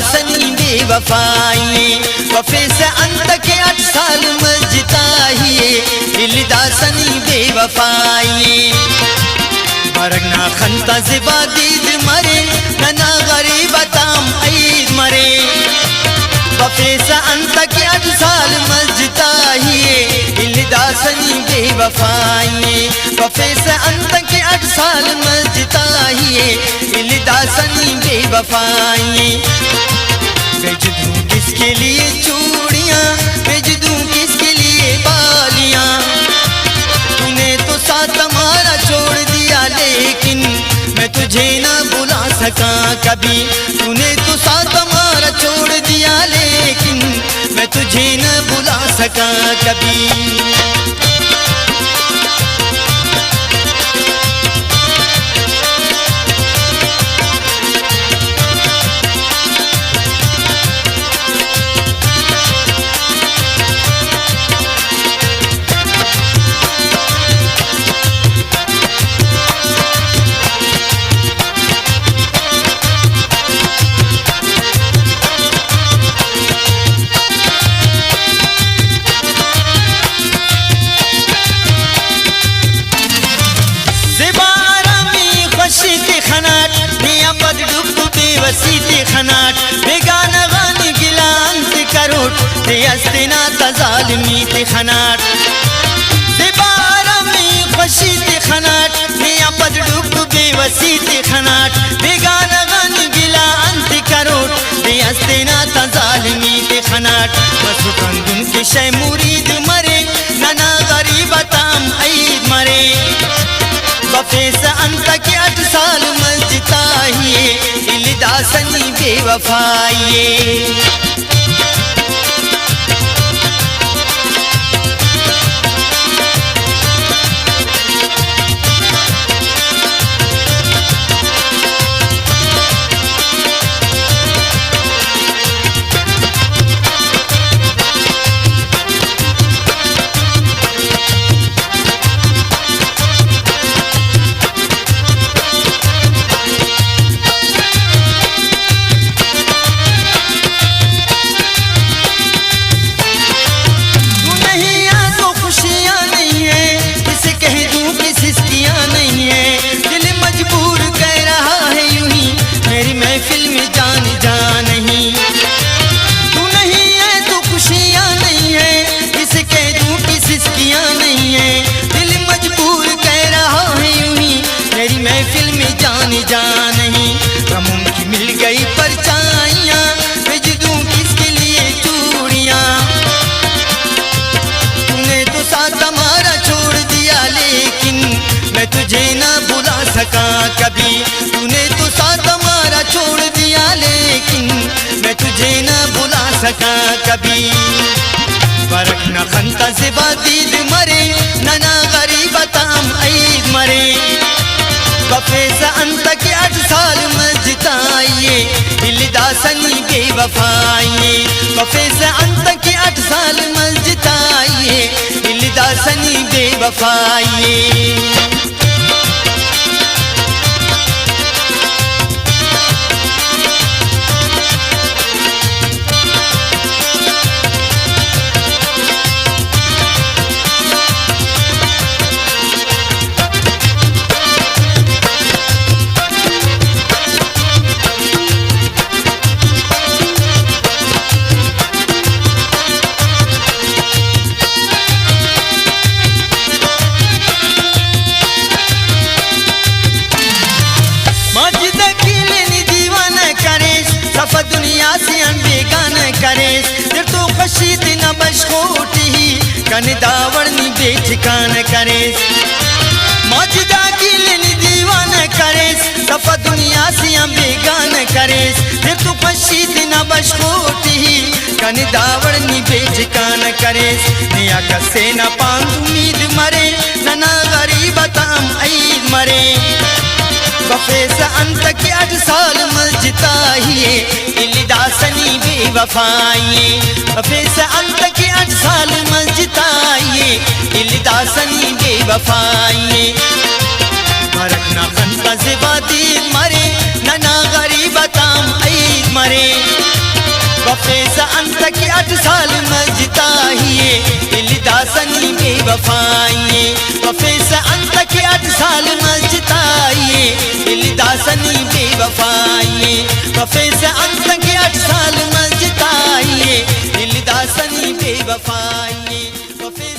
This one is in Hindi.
सनी बेवफाई वफे से अंत के 8 साल मजताहिए दिलदा सनी बेवफाई मरगना खंता जिबा दीद मरे नना गरीब ताम ईद मरे वफे से अंत के 8 साल मजताहिए दिलदा सनी बेवफाई वफे से अंत के 8 साल मजताहिए दिलदा सनी बेवफाई बेच दूं किसके लिए चूड़ियां बेच दूं किसके लिए बालियां तूने तो साथ हमारा छोड़ दिया लेकिन मैं तुझे ना बुला सका कभी तूने तो साथ हमारा छोड़ दिया लेकिन मैं तुझे ना बुला सका कभी वसीते खनाट बेगाना गानी गिलांत करोट ते अस्तना तजालमी ते खनाट दिबारा में खुशी ते खनाट निया पदडुक बेवसीते खनाट बेगाना गानी गिलांत करोट ते अस्तना तजालमी ते खनाट मसुकन दुन के शय मुरीद मरे नना गरीब ताम ईद मरे वफे से अंत के 8 साल मजताहिए दिलदा सनी बेवफाई जान नहीं गमों की मिल गई परछाइयां भेज दूं किसके लिए चूड़ियां तूने तो साथ हमारा छोड़ दिया लेकिन मैं तुझे ना बुला सका कभी तूने तो साथ हमारा छोड़ दिया लेकिन मैं तुझे ना बुला सका कभी फर्क न खंता जिबा दीद मरे नना गरीब ताम ईद मरे वफे से अंत के 8 साल मजताइए दिलदा सनी बेवफाई वफे से अंत के 8 साल मजताइए दिलदा सनी बेवफाई दुनिया से अनबेगान करे फिर तो खुशी दिन बशकोटी कन दावड़नी बेठिकान करे मौजूदा की लेनी दीवान करे सफा दुनिया से अनबेगान करे फिर तो खुशी दिन बशकोटी कन दावड़नी बेठिकान करे निया कसे न पांग उम्मीद मरे नना गरीब ताम ईद मरे वफे से अंत के 8 साल मजताहिए दिलदा सनी बेवफाई वफे से अंत के 8 साल मजताहिए दिलदा सनी बेवफाई फर्क न खंता जिबा दिल मरे नना गरीब ताम ईद मरे वफे से अंत के 8 साल मजताइए दिल दासनी बेवफाइए वफे से अंत के 8 साल मजताइए दिल दासनी बेवफाइए वफे से अंत के 8 साल मजताइए दिल दासनी बेवफाइए वफे